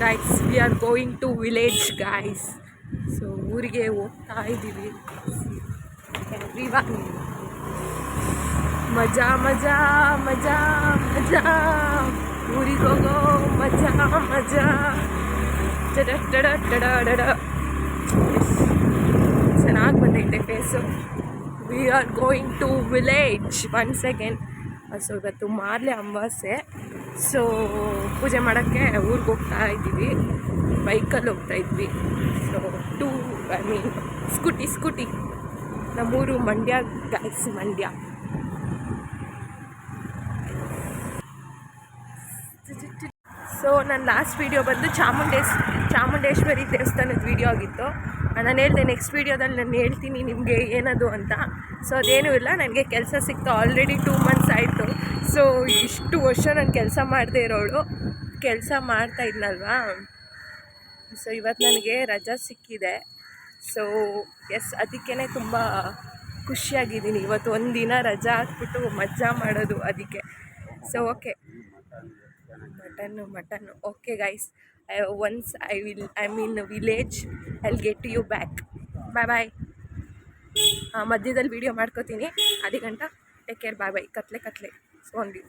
Guys we are going to village guys. So ಊರಿಗೆ ಹೋಗ್ತಾ ಇದ್ದೀವಿ. ಮಜಾ ಮಜಾ ಮಜಾ ಮಜಾ, ಊರಿಗೆ ಹೋಗೋ ಮಜಾ ಮಜಾ. ಚೆನ್ನಾಗಿ ಬಂದೈತೆ face. We are going to village once again. So ಇವತ್ತು ಮಾರ್ಲೆ ಅಮಾವಾಸ್ಯೆ. ಸೊ ಪೂಜೆ ಮಾಡೋಕ್ಕೆ ಊರಿಗೆ ಹೋಗ್ತಾ ಇದ್ದೀವಿ. ಬೈಕಲ್ಲಿ ಹೋಗ್ತಾ ಇದ್ವಿ. So scooty. ನಮ್ಮೂರು ಮಂಡ್ಯ ಗೈಸ್, ಮಂಡ್ಯ. ಸೊ ನನ್ನ ಲಾಸ್ಟ್ ವೀಡಿಯೋ ಬಂದು ಚಾಮುಂಡೇಶ್ವರಿ ದೇವಸ್ಥಾನದ ವೀಡಿಯೋ ಆಗಿತ್ತು. ನಾನು ಹೇಳಿದೆ ನೆಕ್ಸ್ಟ್ ವೀಡಿಯೋದಲ್ಲಿ ನಾನು ಹೇಳ್ತೀನಿ ನಿಮಗೆ ಏನದು ಅಂತ. ಸೊ ಅದೇನೂ ಇಲ್ಲ, ನನಗೆ ಕೆಲಸ ಸಿಕ್ತು. ಆಲ್ರೆಡಿ 2 months ಆಯಿತು. ಸೊ ಇಷ್ಟು ವರ್ಷ ನಾನು ಕೆಲಸ ಮಾಡದೇ ಇರೋಳು ಕೆಲಸ ಮಾಡ್ತಾ ಇದ್ನಲ್ವಾ. ಸೊ ಇವತ್ತು ನನಗೆ ರಜಾ ಸಿಕ್ಕಿದೆ. ಸೊ ಎಸ್, ಅದಕ್ಕೇ ತುಂಬ ಖುಷಿಯಾಗಿದ್ದೀನಿ. ಇವತ್ತು ಒಂದು ದಿನ ರಜಾ ಹಾಕ್ಬಿಟ್ಟು ಮಜಾ ಮಾಡೋದು ಅದಕ್ಕೆ. ಸೊ ಓಕೆ, ಮಟನ್ನು okay guys. Once I mean village, I'll get to you back. Bye. ಮಧ್ಯದಲ್ಲಿ ವೀಡಿಯೋ ಮಾಡ್ಕೋತೀನಿ. ಅದೇ ಗಂಟ ಟೇಕ್ ಕೇರ್. ಬಾಯ್. ಕತ್ಲೆ ಸೋಂಡಿ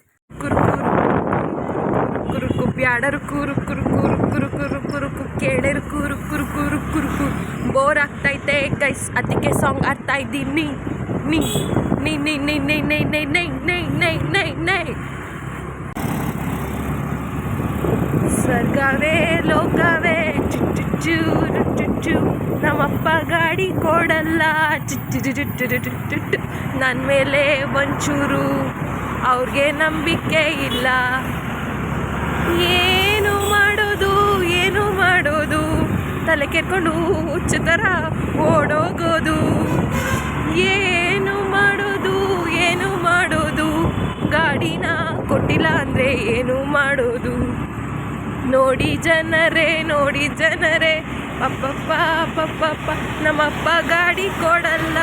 ಕುರುಕು ಬ್ಯಾಡರು ಕುರುಕು ಕೇಳರು ಕುರುಕು ಬೋರ್ ಆಗ್ತೈತೆ ಗೈಸ್, ಅದಕ್ಕೆ ಸಾಂಗ್ ಆಡ್ತಾ ಇದ್ದೀನಿ. ನೈ ಸ್ವರ್ಗವೇ ಲೋಕವೇ ಚುಚ್ಚು ನಮ್ಮಪ್ಪ ಗಾಡಿ ಕೊಡಲ್ಲ ಚುಚ್ಚು ನನ್ನ ಮೇಲೆ ಒಂಚೂರು ಅವ್ರಿಗೆ ನಂಬಿಕೆ ಇಲ್ಲ. ಏನು ಮಾಡೋದು ತಲೆ ಕೆರ್ಕೊಂಡು ಹುಚ್ಚು ಥರ ಓಡೋಗೋದು. ಏನು ಮಾಡೋದು ಗಾಡಿನ ಕೊಟ್ಟಿಲ್ಲ ಅಂದರೆ ಏನು ಮಾಡೋದು. ನೋಡಿ ಜನರೇ ಪಪ್ಪ ನಮ್ಮಪ್ಪ ಗಾಡಿ ಕೊಡಲ್ಲ.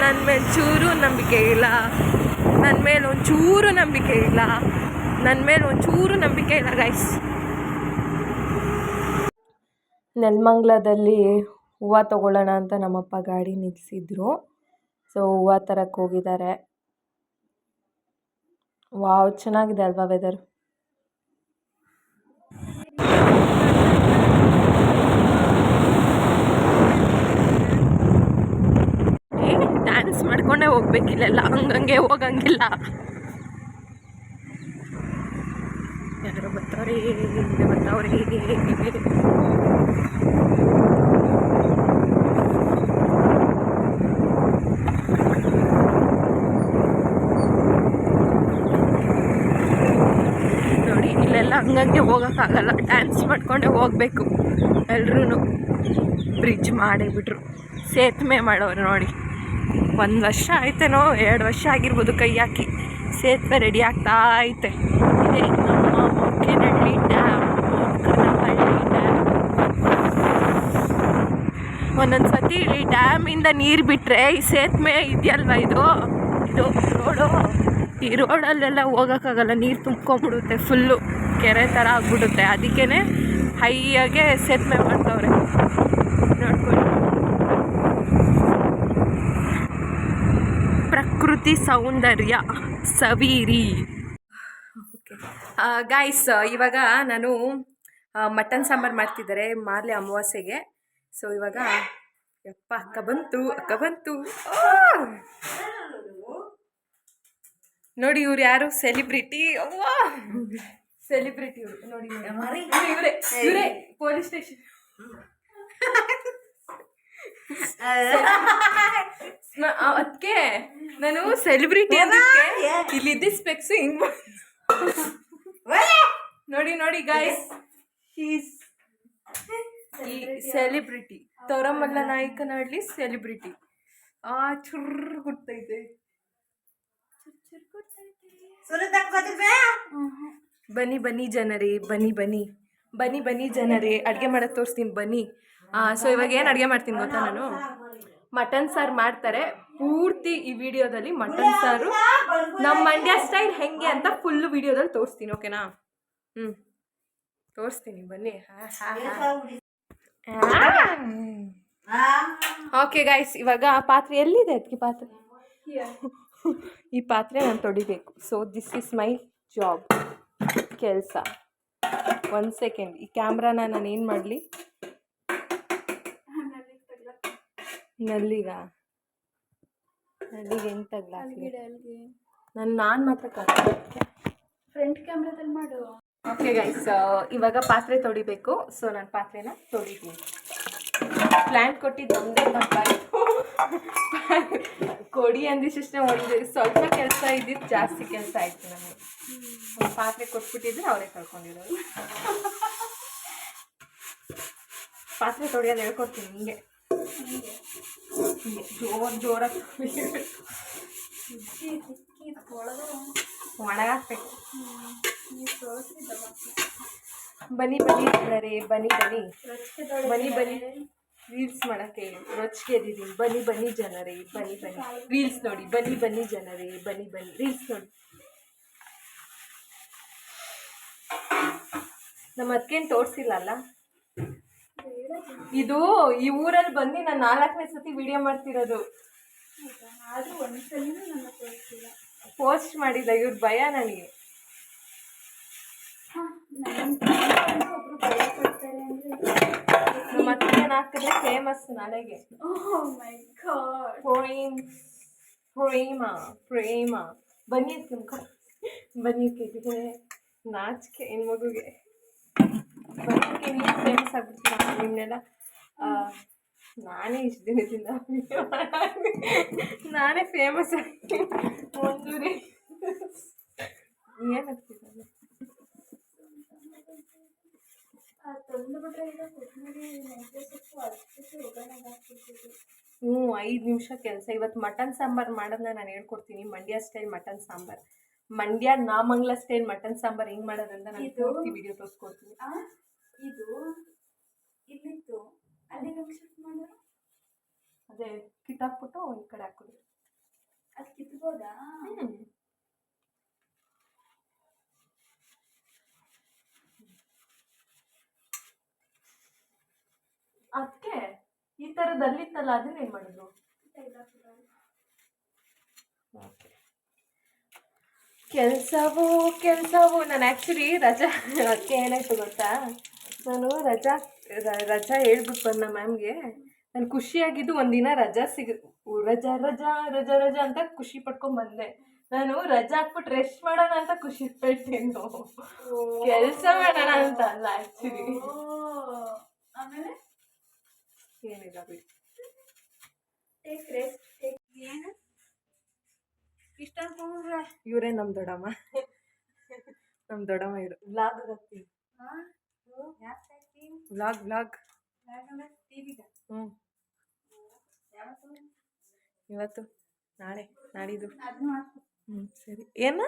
ನನ್ನ ಮೇಲೆ ಚೂರು ನಂಬಿಕೆ ಇಲ್ಲ. ನನ್ನ ಮೇಲೆ ಒಂಚೂರು ನಂಬಿಕೆ ಇಲ್ಲ ಗೈಸ್. ನೆಲಮಂಗಲದಲ್ಲಿ ಹೂವು ತೊಗೊಳ್ಳೋಣ ಅಂತ ನಮ್ಮಪ್ಪ ಗಾಡಿ ನಿಲ್ಲಿಸಿದ್ರು. ಸೊ ಹೂವು ತರಕ್ಕೆ ಹೋಗಿದ್ದಾರೆ. ವಾವ್, ಚೆನ್ನಾಗಿದೆ ಅಲ್ವಾ ವೆದರ್. ಡ್ಯಾನ್ಸ್ ಮಾಡ್ಕೊಂಡೇ ಹೋಗ್ಬೇಕಿಲ್ಲೆಲ್ಲ, ಹಂಗಂಗೆ ಹೋಗಂಗಿಲ್ಲ. ಯಾರು ಬರ್ತಾವ್ರೆ. ನೋಡಿ ಇಲ್ಲೆಲ್ಲ ಹಂಗಂಗೆ ಹೋಗೋಕ್ಕಾಗಲ್ಲ, ಡ್ಯಾನ್ಸ್ ಮಾಡ್ಕೊಂಡೇ ಹೋಗ್ಬೇಕು ಎಲ್ರೂ. ಬ್ರಿಡ್ಜ್ ಮಾಡಿಬಿಟ್ರು, ಸೇತುವೆ ಮಾಡೋರು ನೋಡಿ. 1 ವರ್ಷ ಆಯ್ತೇನೋ, 2 ವರ್ಷ ಆಗಿರ್ಬೋದು ಕೈ ಹಾಕಿ. ಸೇತುವೆ ರೆಡಿ ಆಗ್ತಾ ಐತೆ. ಇದೇ ನಮ್ಮ ಮೊಕ್ಕೇನಹಳ್ಳಿ ಡ್ಯಾಮ್. ಒಂದೊಂದು ಸತಿ ಇಲ್ಲಿ ಡ್ಯಾಮಿಂದ ನೀರು ಬಿಟ್ಟರೆ ಈ ಸೇತುವೆ ಇದೆಯಲ್ವ, ಇದು ರೋಡು, ಈ ರೋಡಲ್ಲೆಲ್ಲ ಹೋಗೋಕ್ಕಾಗಲ್ಲ, ನೀರು ತುಂಬ್ಕೊಂಬಿಡುತ್ತೆ. ಫುಲ್ಲು ಕೆರೆ ಥರ ಆಗ್ಬಿಡುತ್ತೆ. ಅದಕ್ಕೇ ಹೈಯಾಗೆ ಸೇತುವೆ ಮಾಡ್ತವ್ರೆ ನೋಡ್ಕೊಳ್ಳಿ. ಪ್ರಕೃತಿ ಸೌಂದರ್ಯ ಸವೀರಿ. ಓಕೆ ಗಾಯ್ಸ್, ಇವಾಗ ನಾನು ಮಟನ್ ಸಾಂಬಾರು ಮಾಡ್ತಿದ್ದಾರೆ ಮಾರ್ಲೆ ಅಮಾವಾಸ್ಯೆಗೆ. ಸೊ ಇವಾಗ ಅಕ್ಕ ಬಂತು. ನೋಡಿ ಇವ್ರು ಯಾರು, ಸೆಲಿಬ್ರಿಟಿ ಇವರು. ನೋಡಿ ಇವರೇ ಪೊಲೀಸ್ ಸ್ಟೇಷನ್ ಅದಕ್ಕೆ ನಾನು ಸೆಲಿಬ್ರಿಟಿ ಅದಕ್ಕೆ ಇಲ್ಲಿದ್ದ ಸ್ಪೆಕ್ಸು ಹಿಂಗ್ ನೋಡಿ ಗಾಯ್ಸ್, ಈ ಸೆಲಿಬ್ರಿಟಿ ತೋರಮಲ್ಲ ನಾಯಕನಹಳ್ಳಿ ಸೆಲಿಬ್ರಿಟಿ. ಚುರ್ರು ಗುಡ್ತೈತೆ. ಬನ್ನಿ ಜನರೇ, ಬನ್ನಿ ಜನರೇ, ಅಡುಗೆ ಮಾಡೋದು ತೋರಿಸ್ತೀನಿ ಬನ್ನಿ. ಸೊ ಇವಾಗ ಏನು ಅಡುಗೆ ಮಾಡ್ತೀನಿ ಗೊತ್ತಾ, ನಾನು ಮಟನ್ ಸಾರು ಮಾಡ್ತಾರೆ. ಪೂರ್ತಿ ಈ ವಿಡಿಯೋದಲ್ಲಿ ಮಟನ್ ಸಾರು ನಮ್ಮ ಮಂಡ್ಯ ಸ್ಟೈಲ್ ಹೆಂಗೆ ಅಂತ ಫುಲ್ ವಿಡಿಯೋದಲ್ಲಿ ತೋರಿಸ್ತೀನಿ. ಓಕೆನಾ? ತೋರಿಸ್ತೀನಿ ಬನ್ನಿ. ಓಕೆ ಗೈಸ್, ಇವಾಗ ಪಾತ್ರೆ ಎಲ್ಲಿದೆ ಅದಕ್ಕೆ ಪಾತ್ರೆ? ಈ ಪಾತ್ರೆ ನಾನು ತೊಳಿಬೇಕು. So this is my job, ಕೆಲಸ. 1 ಸೆಕೆಂಡ್, ಈ ಕ್ಯಾಮ್ರಾನ ನಾನು ಏನು ಮಾಡಲಿ? ನಲ್ಲಿಗೆ ಹೆಂಗೆ ತಗ್ಲಾಕಿ? ನಾನು ಮಾತ್ರ ಫ್ರಂಟ್ ಕ್ಯಾಮ್ರಾದಲ್ಲಿ ಮಾಡು. ಓಕೆ ಗೈಸ್, ಇವಾಗ ಪಾತ್ರೆ ತೊಳಿಬೇಕು. ಸೊ ನಾನು ಪಾತ್ರೆನ ತೊಳಿತೀನಿ. ಪ್ಲ್ಯಾಂಟ್ ಕೊಟ್ಟಿದ್ದು ಒಂದೇ ತಪ್ಪಾಯಿತು. ಕೊಡಿ ಅಂದಿಷ್ಟೇ ಒಂದು ಸ್ವಲ್ಪ ಕೆಲಸ ಇದ್ದಿದ್ದು ಜಾಸ್ತಿ ಕೆಲಸ ಆಯಿತು ನನಗೆ. ಒಂದು ಪಾತ್ರೆ ಕೊಟ್ಬಿಟ್ಟಿದ್ರೆ ಅವರೇ ಕಳ್ಕೊಂಡಿರೋದು. ಪಾತ್ರೆ ತೊಳೆಯೋದು ಹೇಳ್ಕೊಡ್ತೀನಿ ಹಿಂಗೆ ಜೋರಾಗಿ ಒಣಗಾಕ್ಬೇಕು. ಬನ್ನಿ ಜನರೇ, ಬನ್ನಿ ರೀಲ್ಸ್ ಮಾಡೋಕ್ಕೆ ರೊಚ್ಚಿಗೆ ಎದ್ದಿದ್ದೀನಿ. ಬನ್ನಿ ಜನರೇ, ಬನ್ನಿ ರೀಲ್ಸ್ ನೋಡಿ. ಬನ್ನಿ ಜನರೇ, ಬನ್ನಿ ರೀಲ್ಸ್ ನೋಡಿ. ನಮ್ಮ ಅದಕ್ಕೇನು ತೋರಿಸಿಲ್ಲ ಅಲ್ಲ. ಇದು ಈ ಊರಲ್ಲಿ ಬಂದು ನಾನು 4ನೇ ಸತಿ ವಿಡಿಯೋ ಮಾಡ್ತಿರೋದು. ಪೋಸ್ಟ್ ಮಾಡಿಲ್ಲ, ಇವ್ರ ಭಯ ನನಗೆ. ನಮ್ಮ ಅತ್ತಿಗೆ ಹಾಕಿದ್ರೆ ಫೇಮಸ್ ನಾಳೆಗೆ. ಪ್ರೇಮ ಬನ್ನಿ ಇದಕ್ಕೆ ನಾಚಿಕೆ ಹೆಣ್ಮಗುಗೆ. ಬನ್ನಿಕ್ಕೆ ನೀವು ಫೇಮಸ್ ಆಗ್ಬಿಡ್ತೀರ. ನಿನ್ನೆಲ್ಲ ನಾನೇ ಇಷ್ಟು ದಿನದಿಂದ ನಾನೇ ಫೇಮಸ್ ಆಗ್ತೀನಿ. ಒಂದೂರಿ ಏನಾಗ್ತಿದೆ? 5 ನಿಮಿಷ ಕೆಲಸ. ಇವತ್ತು ಮಟನ್ ಸಾಂಬಾರು ಮಾಡೋದನ್ನ ನಾನು ಹೇಳ್ಕೊಡ್ತೀನಿ. Mandya style mutton sambar, Mandya Nagamangala style mutton sambar ಹೆಂಗೆ ಮಾಡೋದಂತ ನಾನು ಪೂರ್ತಿ ವಿಡಿಯೋ ತೋರಿಸ್ಕೊಡ್ತೀನಿ. ಇದು ಇಲ್ಲಿತ್ತು, ಅಲ್ಲಿ ಶಿಫ್ಟ್ ಮಾಡೋದು. ಅದೇ ಕಿತ್ತಾಕ್ಬಿಟ್ಟು ಈ ಕಡೆ ಹಾಕೋದು. ಅದು ಕಿತ್ಬೋದಾ? ಅದಕ್ಕೆ ಈ ಥರದಲ್ಲಿತ್ತಲ್ಲ, ಅದನ್ನ ಏನು ಮಾಡಿದ್ರು? ಕೆಲಸವು ನಾನು ಆ್ಯಕ್ಚುಲಿ ರಜಾ, ಅದಕ್ಕೆ ಏನಾಯ್ತು ಗೊತ್ತಾ, ನಾನು ರಜಾ ಹೇಳ್ಬಿಟ್ಟು ಬಂದ ಮ್ಯಾಮ್ಗೆ. ನಾನು ಖುಷಿಯಾಗಿದ್ದು ಒಂದಿನ ರಜಾ ರಜಾ ಅಂತ ಖುಷಿ ಪಡ್ಕೊಂಡು ಬಂದೆ. ನಾನು ರಜಾ ಹಾಕ್ಬಿಟ್ಟು ರೆಸ್ಟ್ ಮಾಡೋಣ ಅಂತ ಖುಷಿ ಪಡ್ತೇನು, ಕೆಲಸ ಮಾಡೋಣ ಅಂತ ಅಲ್ಲ ಆ್ಯಕ್ಚುಲಿ. ಆಮೇಲೆ ಏನಿಲ್ಲ ಬಿಡಿ. ಏನು ಇಷ್ಟ ಅನ್ಕೊಂಡ್ರೆ ಇವರೇ ನಮ್ಮ ದೊಡ್ಡಮ್ಮ ಇವರು. ವ್ಲಾಗ್ ಹಾಕ್ತೀನಿ. ವ್ಲಾಗ್ ಇವತ್ತು ನಾಳೆ ನಾಡಿದ್ದು. ಸರಿ. ಏನ?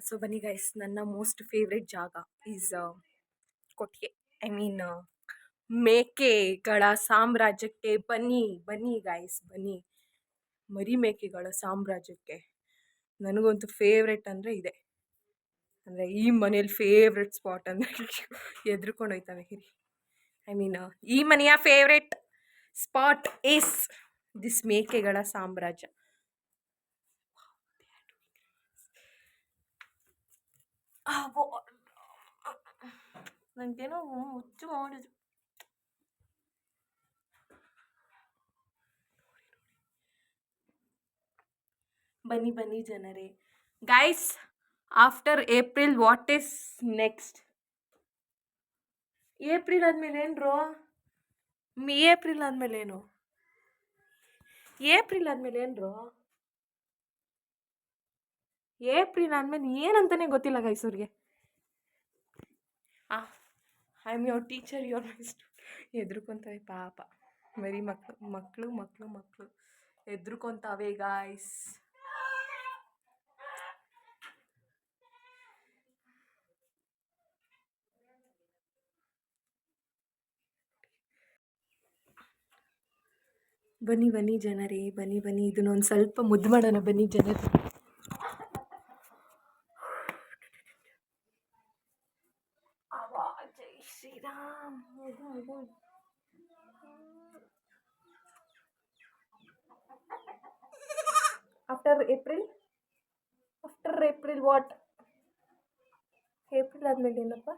ಸೊ ಬನ್ನಿ ಗೈಸ್, ನನ್ನ ಮೋಸ್ಟ್ ಫೇವ್ರೆಟ್ ಜಾಗ ಈಸ್ ಕೊಟ್ಟಿಗೆ. ಐ ಮೀನ್ ಮೇಕೆಗಳ ಸಾಮ್ರಾಜ್ಯಕ್ಕೆ ಬನ್ನಿ ಗೈಸ್, ಬನ್ನಿ ಮರಿ ಮೇಕೆಗಳ ಸಾಮ್ರಾಜ್ಯಕ್ಕೆ. ನನಗಂತೂ ಫೇವ್ರೆಟ್ ಅಂದರೆ ಇದೆ. ಅಂದರೆ ಈ ಮನೇಲಿ ಫೇವ್ರೆಟ್ ಸ್ಪಾಟ್ ಅಂದರೆ ಎದ್ರುಕೊಂಡು ಹೋಯ್ತವೆ ಹಿರಿ. ಐ ಮೀನ್ ಈ ಮನೆಯ ಫೇವ್ರೆಟ್ ಸ್ಪಾಟ್ ಈಸ್ ದಿಸ್ ಮೇಕೆಗಳ ಸಾಮ್ರಾಜ್ಯ. ನನಗೇನೋ ಹುಚ್ಚು ಮಾಡಿದ್ರು. ಬನ್ನಿ ಜನರೇ. Guys, after April what is next? April ಆದಮೇಲೆ ಏನ್ರೋ? ಏಪ್ರಿಲ್ ಆದಮೇಲೆ ಏನು? ಏಪ್ರಿಲ್ ಆದಮೇಲೆ ಏನ್ರೋ? ಏಪ್ರಿಲ್ ಆದಮೇಲೆ ಏನಂತಾನೆ ಗೊತ್ತಿಲ್ಲ ಗೈಸ್ ಅವ್ರಿಗೆ. I am your teacher, your my student. ಎದ್ರುಕೊಂತವೆ ಪಾಪ ಮರಿ ಮಕ್ಕಳು ಎದ್ರುಕೊಂತವೆ ಗಾಯ್ಸ್. ಬನ್ನಿ ಜನರೇ, ಬನ್ನಿ ಇದನ್ನೊಂದು ಸ್ವಲ್ಪ ಮುದ್ದು ಮಾಡೋಣ. ಬನ್ನಿ ಜನರೇ. ಅವಾ Jai Shriram. After April what? April ಆದ್ಮೇಲೆ ಏನಪ್ಪ?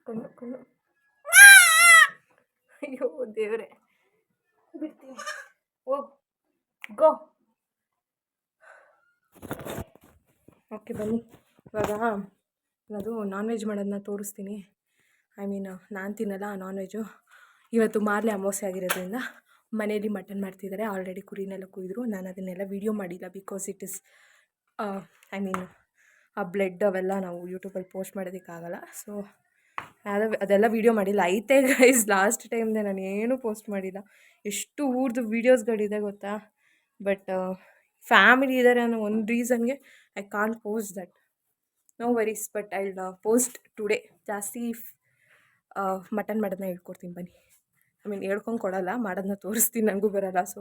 ಕಣ್ಣು ಅಯ್ಯೋ ದೇವ್ರೆ, ಬಿಡ್ತೀನಿ, ಹೋಗು, ಗೋ. ಓಕೆ ಬನ್ನಿ, ಇವಾಗ ಅದು ನಾನ್ ವೆಜ್ ಮಾಡೋದನ್ನ ತೋರಿಸ್ತೀನಿ. ನಾನು ತಿನ್ನಲ್ಲ ನಾನ್ ವೆಜ್ಜು. ಇವತ್ತು ಮಾರ್ಲೆ ಅಮಾವಾಸ್ಯೆ ಆಗಿರೋದ್ರಿಂದ ಮನೇಲಿ ಮಟನ್ ಮಾಡ್ತಿದ್ದಾರೆ. ಆಲ್ರೆಡಿ ಕುರಿನೆಲ್ಲ ಕುಯ್ದರು. ನಾನು ಅದನ್ನೆಲ್ಲ ವೀಡಿಯೋ ಮಾಡಿಲ್ಲ ಬಿಕಾಸ್ ಇಟ್ ಇಸ್ ಆ ಬ್ಲಡ್ ಅವೆಲ್ಲ ನಾವು ಯೂಟ್ಯೂಬಲ್ಲಿ ಪೋಸ್ಟ್ ಮಾಡೋದಕ್ಕಾಗಲ್ಲ. ಸೊ ಅದೆಲ್ಲ ವೀಡಿಯೋ ಮಾಡಿಲ್ಲ. ಐತೆ ಗೈಸ್, ಲಾಸ್ಟ್ ಟೈಮ್ದೆ ನಾನು ಏನೂ ಪೋಸ್ಟ್ ಮಾಡಿಲ್ಲ. ಎಷ್ಟು ಊರ್ದು ವೀಡಿಯೋಸ್ಗಳಿದೆ ಗೊತ್ತಾ. ಬಟ್ ಫ್ಯಾಮಿಲಿ ಇದ್ದಾರೆ ಅನ್ನೋ ಒಂದು ರೀಸನ್ಗೆ I can't post that. No worries, but I will post today. ಜಾಸ್ತಿ ಮಟನ್ ಮಾಡೋದನ್ನ ಹೇಳ್ಕೊಡ್ತೀನಿ ಬನ್ನಿ. ಹೇಳ್ಕೊಂಡು ಕೊಡಲ್ಲ, ಮಾಡೋದನ್ನ ತೋರಿಸ್ತೀನಿ, ನನಗೂ ಬರೋಲ್ಲ. ಸೊ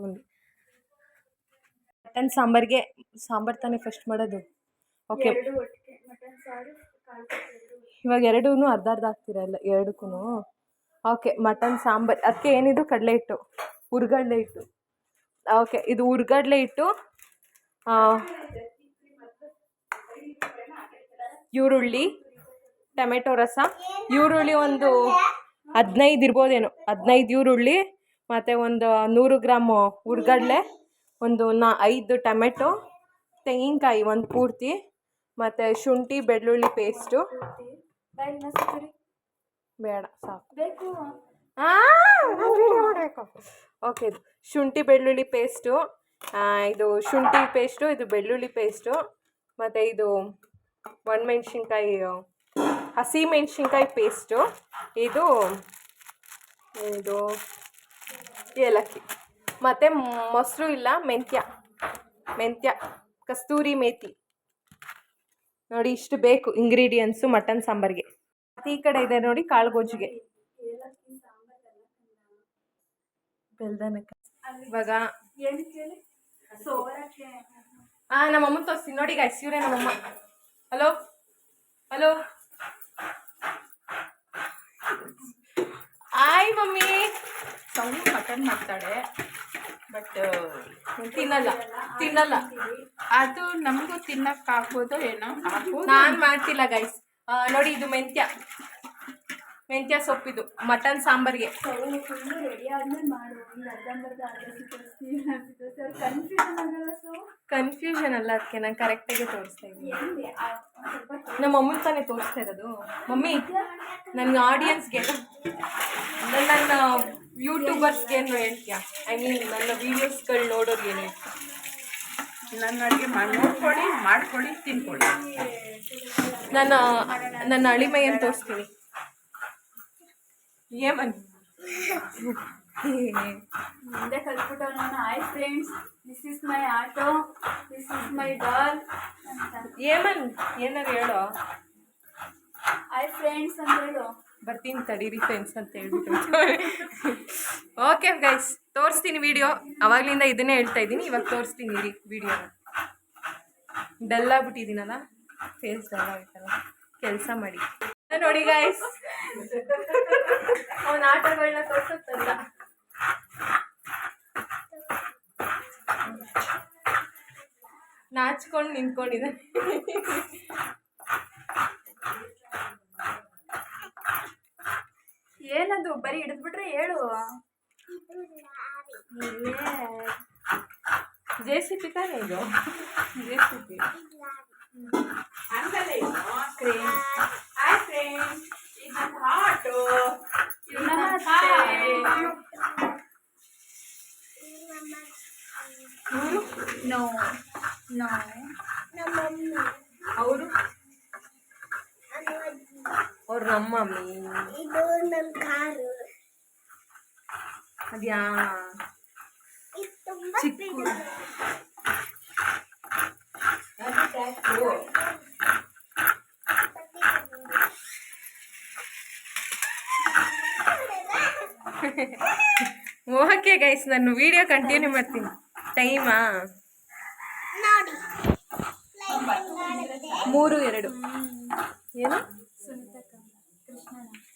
ಮಟನ್ ಸಾಂಬಾರು ತಾನೇ ಫಸ್ಟ್ ಮಾಡೋದು. ಓಕೆ, ಇವಾಗ ಎರಡೂ ಅರ್ಧ ಹಾಕ್ತೀರಲ್ಲ ಎರಡಕ್ಕೂ. ಓಕೆ, ಮಟನ್ ಸಾಂಬಾರು ಅದಕ್ಕೆ ಏನಿದು ಕಡಲೆ ಹಿಟ್ಟು, ಹುರ್ಗಡ್ಲೆ ಹಿಟ್ಟು. ಓಕೆ, ಇದು ಹುರ್ಗಡ್ಲೆ ಹಿಟ್ಟು, ಈರುಳ್ಳಿ, ಟೊಮೆಟೊ ರಸ, ಈರುಳ್ಳಿ ಒಂದು 15 ಇರ್ಬೋದೇನೋ, 15 ಈರುಳ್ಳಿ, ಮತ್ತು ಒಂದು 100 ಗ್ರಾಮ್ ಹುರ್ಗಡ್ಲೆ, ಒಂದು 5 ಟೊಮೆಟೊ, ತೆಂಗಿನಕಾಯಿ ಒಂದು ಪೂರ್ತಿ, ಮತ್ತು ಶುಂಠಿ ಬೆಳ್ಳುಳ್ಳಿ ಪೇಸ್ಟು. ಬೇಡ, ಸಾಕು. ಬೇಕು ಓಕೆ, ಇದು ಶುಂಠಿ ಬೆಳ್ಳುಳ್ಳಿ ಪೇಸ್ಟು, ಇದು ಶುಂಠಿ ಪೇಸ್ಟು, ಇದು ಬೆಳ್ಳುಳ್ಳಿ ಪೇಸ್ಟು, ಮತ್ತು ಇದು ಹಸಿ ಮೆಣಸಿನ್ಕಾಯಿ ಪೇಸ್ಟು, ಇದು ಏಲಕ್ಕಿ, ಮತ್ತು ಮೊಸರು ಇಲ್ಲ, ಮೆಂತ್ಯ, ಕಸ್ತೂರಿ ಮೇಥಿ. ನೋಡಿ, ಇಷ್ಟು ಬೇಕು ಇಂಗ್ರೀಡಿಯೆಂಟ್ಸು ಮಟನ್ ಸಾಂಬಾರಿಗೆ. ಮತ್ತು ಈ ಕಡೆ ಇದೆ ನೋಡಿ ಕಾಳುಗೊಜ್ಜಿಗೆ ಬೆಲ್ದನಕ್ಕೆ. ಇವಾಗ ನಮ್ಮಮ್ಮ ತೋರಿಸ್ತೀನಿ ನೋಡಿ ಗೈಸ್, ಇವರೇ ನಮ್ಮಮ್ಮ. ಹಲೋ ಆಯ್ ಮಮ್ಮಿ. ಸೌಂಡ್ ಮಟನ್ ಮಾಡ್ತಾಳೆ, ಬಟ್ ತಿನ್ನಲ್ಲ. ಅದು ನಮಗೂ ತಿನ್ನಕ್ಕಾಗ್ಬೋದೋ ಏನೋ, ನಾನು ಮಾಡ್ತಿಲ್ಲ ಗೈಸ್. ನೋಡಿ, ಇದು ಮೆಂತ್ಯ ಸೊಪ್ಪಿದು ಮಟನ್ ಸಾಂಬಾರಿಗೆ. ಕನ್ಫ್ಯೂಷನ್ ಅಲ್ಲ, ಅದಕ್ಕೆ ನಾನು ಕರೆಕ್ಟಾಗಿ ತೋರಿಸ್ತಾ ಇದ್ದೀನಿ. ನಮ್ಮ ಅಮ್ಮನ ತಾನೇ ತೋರಿಸ್ತಾ ಇರೋದು. ಮಮ್ಮಿ, ನನ್ನ ಆಡಿಯನ್ಸ್ಗೆ, ನನ್ನ ಯೂಟ್ಯೂಬರ್ಸ್ಗೆ ಏನು ಹೇಳ್ತೀಯಾ? ನನ್ನ ವೀಡಿಯೋಸ್ಗಳು ನೋಡೋರಿಗೆ ಏನು ಹೇಳ್ತೀಯ? ನನ್ನ ಅಡುಗೆ ನೋಡ್ಕೊಳ್ಳಿ, ಮಾಡ್ಕೊಳ್ಳಿ, ತಿನ್ಕೊಳ್ಳಿ. ನನ್ನ ಅಳಿಮೈಯನ್ನು ತೋರಿಸ್ತೀನಿ. ಮುಂದೆ ಕಲ್ತ್ಬಿಟ್ಟು ನಾನು, hi friends, this is my auto, this is my doll ಅಂತ. ಏನಾರು ಹೇಳೋ. ಹಾಯ್ ಫ್ರೆಂಡ್ಸ್ ಅಂತ ಹೇಳು. ಬರ್ತೀನಿ ತಡೀರಿ ಫ್ರೆಂಡ್ಸ್ ಅಂತ ಹೇಳ್ಬಿಟ್ಟು. ಓಕೆ ಗೈಸ್, ತೋರಿಸ್ತೀನಿ ವಿಡಿಯೋ. ಅವಾಗಲಿಂದ ಇದನ್ನೇ ಹೇಳ್ತಾ ಇದ್ದೀನಿ, ಇವಾಗ ತೋರಿಸ್ತೀನಿ ಇರಿ ವಿಡಿಯೋನ. ಡಲ್ ಆಗ್ಬಿಟ್ಟಿದ್ದೀನಲ್ಲ, ಫೇಸ್ ಡಲ್ ಆಗುತ್ತಲ್ಲ, ಕೆಲಸ ಮಾಡಿ. ನೋಡಿ ಗೈಸ್, ಅವನ ಆಟಗಳನ್ನ ತೋರಿಸುತ್ತಲ್ಲ. ನಾಚ್ಕೊಂಡು ನಿಂತ್ಕೊಂಡಿದ್ದಾನೆ. ಏನದು ಬರೀ ಹಿಡಿದ್ಬಿಟ್ರೆ ಹೇಳು. JCB ತಾನೇ ಇದು? JCB. ಅವ್ರು ನಮ್ಮ ಮಮ್ಮಿ. ಇದು ನನ್ನ ಕಾರು. ಅದ್ಯಾ ಇದು ತುಂಬಾ ಚಿಕ್ಕ ಓಕೆ ಗೈಸ್, ನಾನು ವಿಡಿಯೋ ಕಂಟಿನ್ಯೂ ಮಾಡ್ತೀನಿ. ಟೈಮಾ ನೋಡಿ ಫ್ಲೈಟ್ ಆಡುತ್ತೆ. 3-2 ಏನು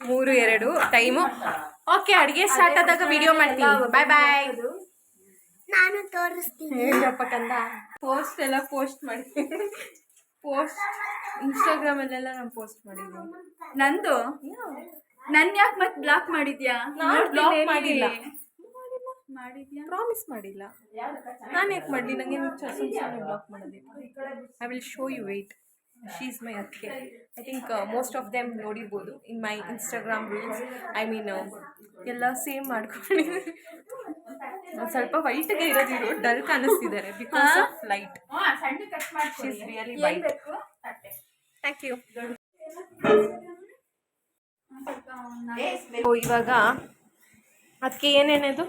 3-2 ಟೈಮು. ಓಕೆ, ಅಡುಗೆ ಸ್ಟಾರ್ಟ್ ಆದಾಗ ವಿಡಿಯೋ ಮಾಡ್ತೀನಿ. ಬಾಯ್ ಬಾಯ್. ನಾನು ತೋರಿಸ್ತೀನಿ. ಹೇಳಪ್ಪ ಕಂದ. ಪೋಸ್ಟ್ ಎಲ್ಲ ಪೋಸ್ಟ್ ಮಾಡಿ ಇನ್ಸ್ಟಾಗ್ರಾಮಲ್ಲೆಲ್ಲ ನಾನು ಪೋಸ್ಟ್ ಮಾಡಿದ್ದೀನಿ. ನಂದು ನನ್ ಯಾಕೆ ಮತ್ತೆ ಬ್ಲಾಕ್ ಮಾಡಿದ್ಯಾ? ಬ್ಲಾಕ್ ಮಾಡಿಲ್ಲ, ಮಾಡಿದ್ಯಾ? ಪ್ರಾಮಿಸ್ ಮಾಡಿಲ್ಲ. ನಾನು ಯಾಕೆ ಮಾಡಲಿ? ನನಗೆ ಬ್ಲಾಕ್ ಮಾಡೋದಿಲ್ಲ. I will show you wait. She is my ಅತ್ತಿಗೆ. I think most of them ನೋಡಿರ್ಬೋದು in my Instagram reels. I mean ಎಲ್ಲ ಸೇಮ್ ಮಾಡ್ಕೊಂಡಿದ್ದಾರೆ. ಸ್ವಲ್ಪ ವೈಟ್ಗೆ ಇರೋದಿರು ಡಲ್ ಕಾಣಿಸ್ತಿದ್ದಾರೆ because of light. She is really white. Thank you. ಇವಾಗ ಅದಕ್ಕೆ ಏನೇನದು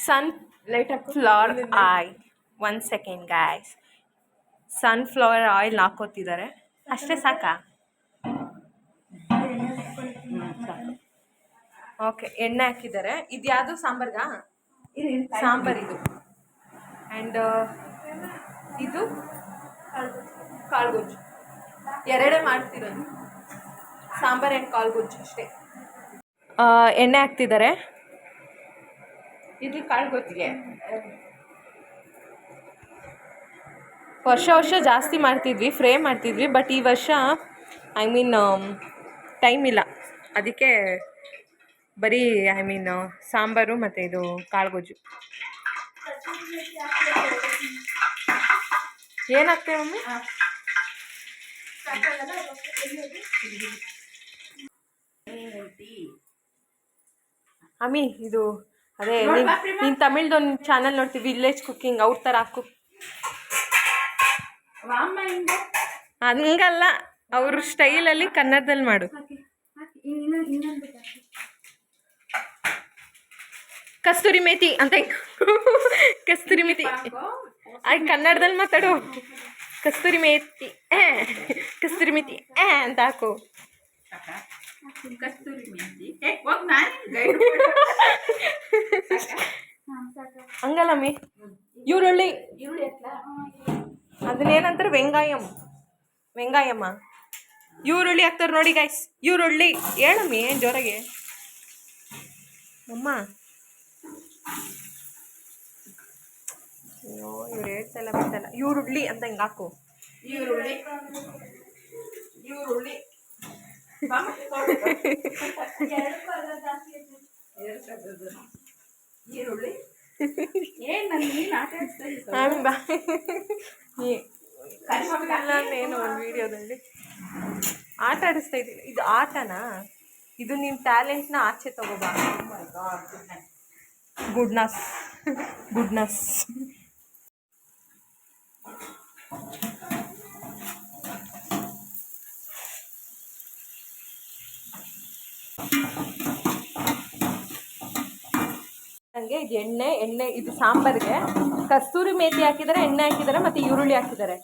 sunflower oil. 1 second guys. Sunflower oil ಹಾಕೋತಿದ್ದಾರೆ. ಅಷ್ಟೇ ಸಾಕಾ? ಓಕೆ, ಎಣ್ಣೆ ಹಾಕಿದ್ದಾರೆ. ಇದು ಯಾವುದು ಸಾಂಬಾರ್ಗಾ? ಸಾಂಬಾರ್ ಇದು. ಆ್ಯಂಡ್ ಇದು ಕಾಳುಗೊಜ್ಜು. ಎರಡೇ ಮಾಡ್ತಿರೋದು, ಸಾಂಬಾರ್ ಆ್ಯಂಡ್ ಕಾಳುಗೊಜ್ಜು ಅಷ್ಟೇ. ಎಣ್ಣೆ ಹಾಕ್ತಿದ್ದಾರೆ. ಇದು ಕಾಳುಗೊಜ್ಜಿಗೆ ವರ್ಷ ಜಾಸ್ತಿ ಮಾಡ್ತಿದ್ವಿ, ಫ್ರೈ ಮಾಡ್ತಿದ್ವಿ. ಬಟ್ ಈ ವರ್ಷ ಐ ಮೀನ್ ಟೈಮ್ ಇಲ್ಲ, ಅದಕ್ಕೆ ಬರೀ ಐ ಮೀನ್ ಸಾಂಬಾರು ಮತ್ತು ಇದು ಕಾಳುಗೊಜ್ಜು. ಏನಾಗ್ತೇವೆ ಮಮ್ಮಿ? ಅಮ್ಮಿ ಇದು ಅದೇ ನೀನು ತಮಿಳ್ದೊಂದು ಚಾನಲ್ ನೋಡ್ತೀವಿ, ವಿಲೇಜ್ ಕುಕ್ಕಿಂಗ್, ಅವ್ರ ಥರ ಹಾಕು. ಹಂಗಲ್ಲ, ಅವ್ರ ಸ್ಟೈಲಲ್ಲಿ ಕನ್ನಡದಲ್ಲಿ ಮಾಡು. ಕಸ್ತೂರಿ ಮೇಥಿ ಅಂತ ಕಸ್ತೂರಿ ಮೇಥಿ ಆಯ್ತು, ಕನ್ನಡದಲ್ಲಿ ಮಾತಾಡು. ಕಸ್ತೂರಿ ಮೇಥಿ ಕಸ್ತೂರಿ ಮೇಥಿ ಅಂತ ಹಾಕು. ಕಸ್ತೂರಿ ಮೆಹಂದಿ ಹಂಗಲ್ಲ ಮೀ. ಈರುಳ್ಳಿ ಅದನ್ನೇನಂತಾರೆ? ವೆಂಗಾಯಮ್ಮ. ಈರುಳ್ಳಿ ಹಾಕ್ತಾರೆ ನೋಡಿ ಗೈಸ್. ಈರುಳ್ಳಿ ಹೇಳಮ್ಮಿ ಜೋರಾಗೆ. ಅಮ್ಮ ಅಯ್ಯೋ, ಇವ್ರು ಹೇಳ್ತಲ್ಲ ಬಿಟ್ಟಲ್ಲ. ಈರುಳ್ಳಿ ಅಂತ ಹಿಂಗೆ ಹಾಕು. ಈರುಳ್ಳಿ ಈರುಳ್ಳಿ ಏನು ಒಂದು ವಿಡಿಯೋದಲ್ಲಿ ಆಟ ಆಡಿಸ್ತಾ ಇದ್ದೀನಿ. ಇದು ಆಟನಾ? ಇದು ನಿನ್ನ ಟ್ಯಾಲೆಂಟ್ನ ಆಚೆ ತಗೋಬಾ. ಗುಡ್ನಸ್. ನನಗೆ ಇದು ಎಣ್ಣೆ ಇದು ಸಾಂಬಾರಿಗೆ ಕಸ್ತೂರಿ ಮೇಥಿ ಹಾಕಿದ್ದಾರೆ, ಎಣ್ಣೆ ಹಾಕಿದ್ದಾರೆ, ಮತ್ತು ಈರುಳ್ಳಿ ಹಾಕಿದ್ದಾರೆ.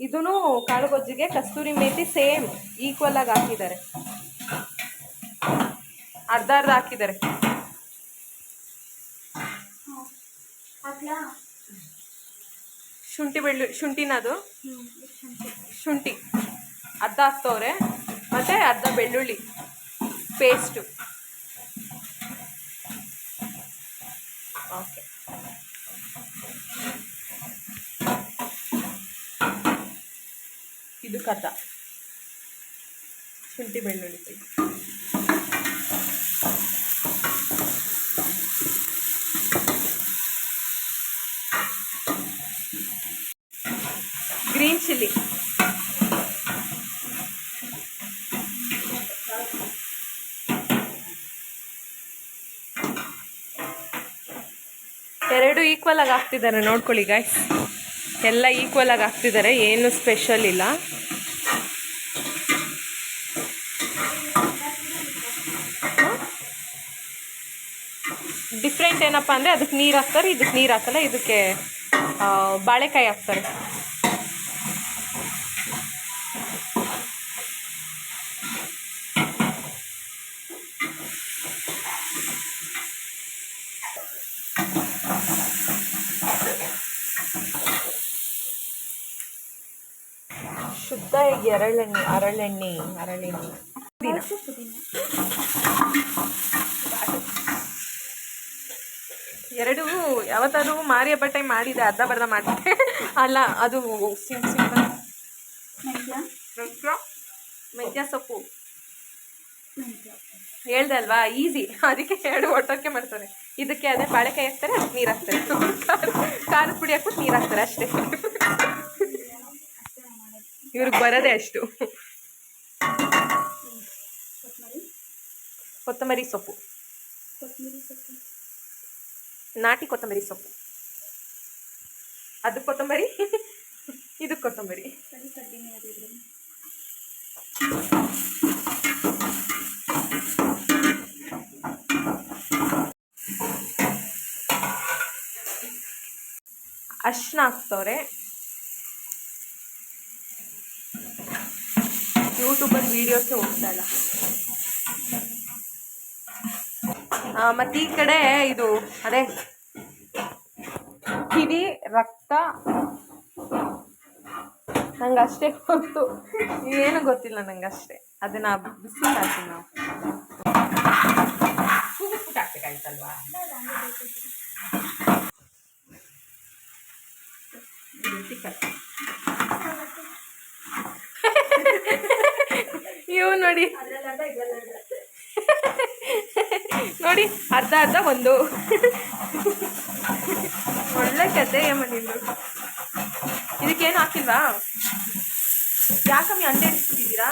ಇದೂ ಕಾಳುಗೊಜ್ಜಿಗೆ ಕಸ್ತೂರಿ ಮೇಥಿ ಸೇಮ್ ಈಕ್ವಲ್ ಆಗಿ ಹಾಕಿದ್ದಾರೆ. ಅರ್ಧ ಹಾಕಿದ್ದಾರೆ. ಶುಂಠಿನದು ಶುಂಠಿ ಅರ್ಧ ಹಾಕ್ತವ್ರೆ, ಮತ್ತು ಅರ್ಧ ಬೆಳ್ಳುಳ್ಳಿ ಪೇಸ್ಟು. ಓಕೆ, ಇದು ಕರ್ದ ಶುಂಠಿ ಬೆಳ್ಳುಳ್ಳಿ ಪೇಸ್ಟ್. ಗ್ರೀನ್ ಚಿಲ್ಲಿ, ಎರಡು ಈಕ್ವಲ್ ಆಗಿ ಹಾಕ್ತಿದ್ದಾರೆ. ನೋಡ್ಕೊಳ್ಳಿ ಗಾಯ್ಸ್, ಎಲ್ಲ ಈಕ್ವಲ್ ಆಗಿ ಹಾಕ್ತಿದ್ದಾರೆ, ಏನು ಸ್ಪೆಷಲ್ ಇಲ್ಲ. ಡಿಫ್ರೆಂಟ್ ಏನಪ್ಪ ಅಂದರೆ ಅದಕ್ಕೆ ನೀರು ಹಾಕ್ತಾರೆ, ಇದಕ್ಕೆ ನೀರು ಹಾಕಲ್ಲ. ಇದಕ್ಕೆ ಬಾಳೆಕಾಯಿ ಹಾಕ್ತಾರೆ. ಶುದ್ಧ ಹರಳೆಣ್ಣೆ ಪುದೀನ. ಎರಡು ಯಾವತ್ತಾದ್ರೂ ಮಾರಿ ಹಬ್ಬ ಟೈಮ್ ಮಾಡಿದೆ, ಅರ್ಧ ಬರ್ಧ ಮಾಡಿದೆ. ಅಲ್ಲ ಅದು ಸಿಂಪಲ್ ಮೆಂತ್ಯ ಸೊಪ್ಪು ಹೇಳ್ದೆ ಅಲ್ವಾ, ಈಸಿ. ಅದಕ್ಕೆ ಎರಡು ಒಟ್ಟಕ್ಕೆ ಮಾಡ್ತಾರೆ. ಇದಕ್ಕೆ ಅದೇ ಬಾಳೆಕಾಯಿ ಹಾಕ್ತಾರೆ, ಅದಕ್ಕೆ ನೀರು ಹಾಕ್ತಾರೆ, ಖಾರದ ಪುಡಿ ಹಾಕ್ಬಿಟ್ಟು ನೀರು ಹಾಕ್ತಾರೆ ಅಷ್ಟೇ. ಇವ್ರಿಗೆ ಬರೋದೇ ಅಷ್ಟು. ಕೊತ್ತಂಬರಿ ಸೊಪ್ಪು, ನಾಟಿ ಕೊತ್ತಂಬರಿ ಸೊಪ್ಪು. ಅದು ಕೊತ್ತಂಬರಿ, ಇದು ಕೊತ್ತಂಬರಿ. ಅರ್ಶಿನ ಹಾಕ್ತವ್ರೆ. ಯೂಟ್ಯೂಬಲ್ಲಿ ವೀಡಿಯೋಸೇ ಹೋಗ್ತಾ ಇಲ್ಲ. ಮತ್ತು ಈ ಕಡೆ ಇದು ಅದೇ ಕಿವಿ ರಕ್ತ, ನಂಗೆ ಅಷ್ಟೇ ಗೊತ್ತು, ಏನು ಗೊತ್ತಿಲ್ಲ ನಂಗೆ ಅಷ್ಟೇ. ಅದನ್ನ ಬಿಸಿ ಹಾಕ್ತೀವಿ ನಾವು. ಉಪ್ಪು ಹಾಕ್ಬೇಕಾಯ್ತಲ್ವಾ? ಇವು ನೋಡಿ ನೋಡಿ, ಅರ್ಧ ಅರ್ಧ ಒಂದು ಒಳ್ಳೆ ಕತೆ ಮನೆಯಲ್ಲೂ. ಇದಕ್ಕೇನು ಹಾಕಿಲ್ವಾ? ಯಾಕಮ್ಮಿ ಅಂಡೆ ಇಟ್ಬಿಟ್ಟಿದ್ದೀರಾ?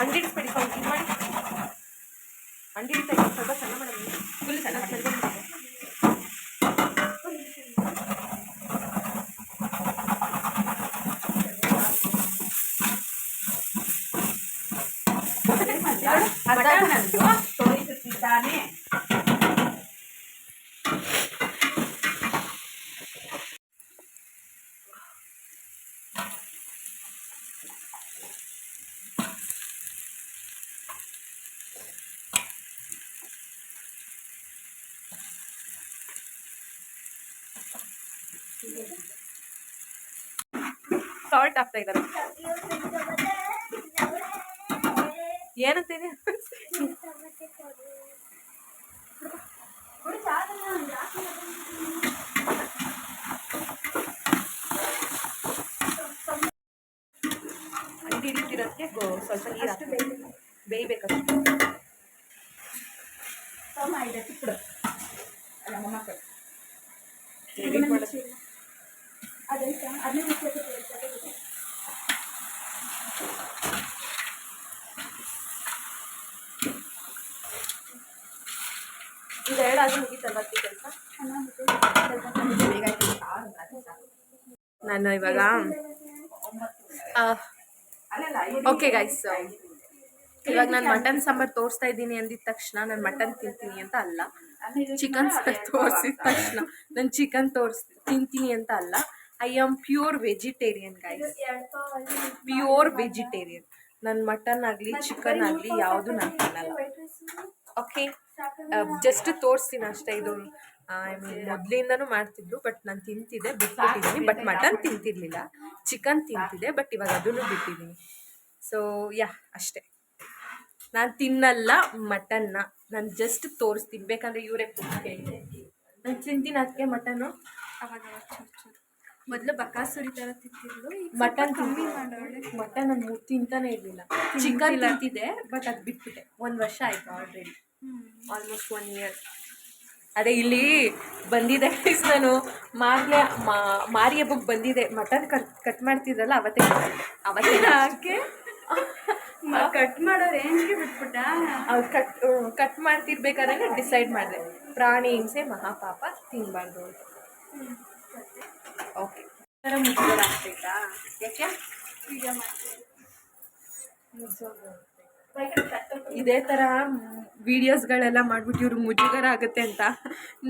ಅಂಡಿ ಇಟ್ಬಿಡಿ, ಸ್ವಲ್ಪ ಇದು ಮಾಡಿ. ಅಂಡಿ ಇಟ್ಟು ಸ್ವಲ್ಪ ಸಣ್ಣ ಮಾಡೋದು, ಫುಲ್ ಸಣ್ಣ ಸಣ್ಣ. ತೋರಿಸುತ್ತಿದ್ದಾನೆ. ಸಾಲ್ಟ್ ಹಾಕ್ತಾ ಇದ್ದಾರೆ. ಏನಂತೀನಿ ಅಂಡಿ ಹಿಡಿತಿರೋದಕ್ಕೆ ಸ್ವಲ್ಪ ನೀರು ಹಾಕ್ಬೇಕು, ಬೇಯ್ಬೇಕಷ್ಟು. ಇದೆರಡು ಆದ್ರೂ ಮುಗೀತಲ್ವ ಕೆಲಸ. ನಾನು ಇವಾಗ ಓಕೆ ಗೈಸ್, ಇವಾಗ ನಾನು ಮಟನ್ ಸಾಂಬಾರು ತೋರಿಸ್ತಾ ಇದ್ದೀನಿ ಅಂದಿದ ತಕ್ಷಣ ನಾನು ಮಟನ್ ತಿಂತೀನಿ ಅಂತ ಅಲ್ಲ, ಚಿಕನ್ ತೋರಿಸಿದ ತಕ್ಷಣ ನಾನು ಚಿಕನ್ ತಿಂತೀನಿ ಅಂತ ಅಲ್ಲ. I am pure vegetarian guys, pure vegetarian. ನಾನು ಮಟನ್ ಆಗಲಿ ಚಿಕನ್ ಆಗಲಿ ಯಾವುದು ನಾನು ತಿನ್ನಲ್ಲ. ಓಕೆ, ಜಸ್ಟ್ ತೋರಿಸ್ತೀನಿ ಅಷ್ಟೇ. ಇದು ಮೊದಲಿಂದನೂ ಮಾಡ್ತಿದ್ರು, ಬಟ್ ನಾನು ತಿಂತಿದ್ದೆ, ಬಿಟ್ಬಿಟ್ಟಿದ್ದೀನಿ. ಬಟ್ ಮಟನ್ ತಿಂತಿರ್ಲಿಲ್ಲ, ಚಿಕನ್ ತಿಂತಿದ್ದೆ, ಬಟ್ ಇವಾಗ ಅದನ್ನು ಬಿಟ್ಟಿದ್ದೀನಿ. ಸೊ ಯಾ ಅಷ್ಟೇ, ನಾನು ತಿನ್ನಲ್ಲ ಮಟನ್ನ, ನಾನು ಜಸ್ಟ್ ತೋರಿಸ್ತೀನಿ. ಬೇಕಂದರೆ ಇವರೇ ಕೇಳಿ ನಾನು ತಿಂತೀನಿ ಅದಕ್ಕೆ ಮಟನ್ನು. ಅವಾಗ ಮೊದಲು ಬಕಾಸುರಿ ಥರ ತಿಂತಿದ್ಲು, ಮಟನ್ ಕಮ್ಮಿ ಮಾಡೋಳೆ. ಮಟನ್ ನಾನು ತಿಂತಾನೆ ಇರಲಿಲ್ಲ. ಚಿಕನ್ ತಿಂತಿದ್ದೆ, ಬಟ್ ಅದು ಬಿಟ್ಬಿಟ್ಟೆ. 1 ವರ್ಷ ಆಯಿತು ಆಲ್ರೆಡಿ, ಆಲ್ಮೋಸ್ಟ್ 1 ಇಯರ್. ಅದೇ ಇಲ್ಲಿ ಬಂದಿದೆ ನಾನು ಮಾರಿ ಹಬ್ಬಕ್ಕೆ ಬಂದಿದೆ. ಮಟನ್ ಕಟ್ ಮಾಡ್ತಿದ್ರಲ್ಲ ಅವತ್ತೇ ಯಾಕೆ ಕಟ್ ಮಾಡೋ ರೇಂಜ್ಗೆ ಬಿಟ್ಬಿಟ್ಟ? ಕಟ್ ಮಾಡ್ತಿರ್ಬೇಕಾದ್ರೆ ಡಿಸೈಡ್ ಮಾಡಿದೆ, ಪ್ರಾಣಿ ಹಿಂಸೆ ಮಹಾಪಾಪ, ತಿನ್ನಬಾರ್ದು ಅಂತ. ಓಕೆ, ಥರ ಮುಚ್ಚಳ ಆಗ್ತೈತಾ? ಯಾಕೆ ಈಗ ಮಾಡ್ತೀವಿ. ಇದೇ ಥರ ವೀಡಿಯೋಸ್ಗಳೆಲ್ಲ ಮಾಡ್ಬಿಟ್ಟು ಇವ್ರಿಗೆ ಮುಜುಗರ ಆಗುತ್ತೆ ಅಂತ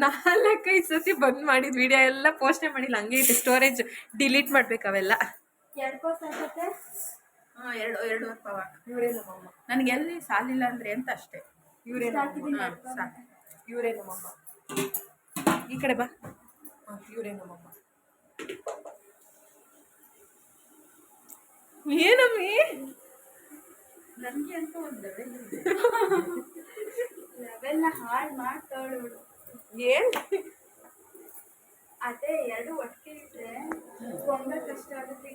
4-5 ಸತಿ ಬಂದ್ ಮಾಡಿದ ವಿಡಿಯೋ ಎಲ್ಲ ಪೋಸ್ಟೇ ಮಾಡಿಲ್ಲ, ಹಂಗೆ ಐತೆ. ಸ್ಟೋರೇಜ್ ಡಿಲೀಟ್ ಮಾಡ್ಬೇಕು ಅವೆಲ್ಲ. 2 ಕೋಸ್ ಆಗುತ್ತೆ. ಹಾಂ, 2.5 ಪಾವ. ಇವರೇ ನಮ್ಮಮ್ಮ. ನನಗೆ ಎಲ್ಲಿ ಸಾಲಿಲ್ಲ ಅಂದರೆ ಅಂತ ಅಷ್ಟೇ. ಇವರೇ ಸಾಕಿದ್ದೀನಿ. ಸಾಕು. ಇವರೇ ನಮ್ಮಮ್ಮ. ಈ ಕಡೆ ಬಾ. ಇವರೇ ನಮ್ಮಮ್ಮ. ಏನಮ್ಮಿ ನನಗೆ ಅಂತ ಒಂದು ಲೆವೆಲ್ನ ಹಾಳು ಮಾಡ್ತಾಳು. ಏನ್ ಅದೇ 2 ಒಟ್ಟಿಗೆ ಇಟ್ಟರೆ ಒಂದೇ ಕಷ್ಟ ಆಗುತ್ತೆ.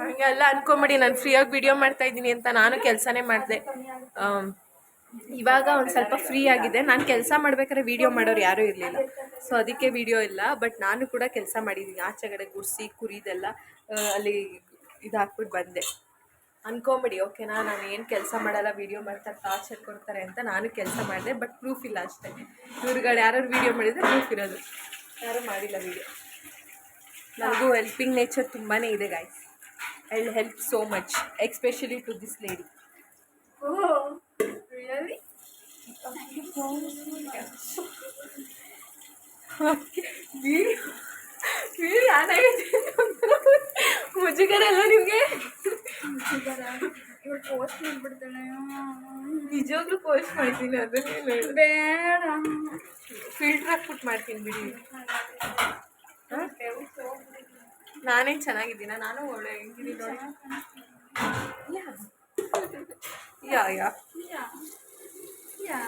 ಹಂಗೆಲ್ಲ ಅನ್ಕೊಂಬಿಡಿ. ನಾನು ಫ್ರೀಯಾಗಿ ವಿಡಿಯೋ ಮಾಡ್ತಾ ಇದ್ದೀನಿ ಅಂತ ನಾನು ಕೆಲಸನೇ ಮಾಡಿದೆ. ಇವಾಗ ಒಂದು ಸ್ವಲ್ಪ ಫ್ರೀ ಆಗಿದೆ. ನಾನು ಕೆಲಸ ಮಾಡ್ಬೇಕಾದ್ರೆ ವಿಡಿಯೋ ಮಾಡೋರು ಯಾರೂ ಇರಲಿಲ್ಲ, ಸೊ ಅದಕ್ಕೆ ವಿಡಿಯೋ ಇಲ್ಲ. ಬಟ್ ನಾನು ಕೂಡ ಕೆಲಸ ಮಾಡಿದ್ದೀನಿ. ಆಚೆಗಡೆ ಗುಡಿಸಿ ಕುರಿದೆಲ್ಲ ಅಲ್ಲಿ ಇದು ಹಾಕ್ಬಿಟ್ಟು ಬಂದೆ. ಅನ್ಕೊಂಬಿಡಿ, ಓಕೆನಾ? ನಾನು ಏನು ಕೆಲಸ ಮಾಡಲ್ಲ, ವೀಡಿಯೋ ಮಾಡ್ತಾರೆ, ಟಾರ್ಚರ್ ಕೊಡ್ತಾರೆ ಅಂತ ನಾನು ಕೆಲಸ ಮಾಡಿದೆ. ಬಟ್ ಪ್ರೂಫ್ ಇಲ್ಲ ಅಷ್ಟೇ. ಇವ್ರುಗಳು ಯಾರು ವೀಡಿಯೋ ಮಾಡಿದರೆ ಪ್ರೂಫ್ ಇರೋದು, ಯಾರೂ ಮಾಡಿಲ್ಲ ವೀಡಿಯೋ. ನನಗೂ ಹೆಲ್ಪಿಂಗ್ ನೇಚರ್ ತುಂಬಾ ಇದೆ guys. I will help so much, especially to this lady. Oh really? Video ಏನಾಗಿದೆ ಮುಜುಗರ ಅಲ್ಲ ನಿಮಗೆ? ಇವಳು ಪೋಸ್ಟ್ ಮಾಡ್ಬಿಡ್ತಾಳೆ. ನಿಜವಾಗ್ಲೂ ಪೋಸ್ಟ್ ಮಾಡ್ತೀನಿ, ಅದನ್ನೇ ಬೇಡ, ಫಿಲ್ಟರ್ ಹಾಕ್ಬಿಟ್ಟು ಮಾಡ್ತೀನಿ ಬಿಡಿ. ನಾನೇನು ಚೆನ್ನಾಗಿದ್ದೀನ? ನಾನು ಒಳ್ಳೆ ಹೆಂಗಿದ್ದೀನಿ ನೋಡಿ. ಯಾ ಯಾ ಯಾ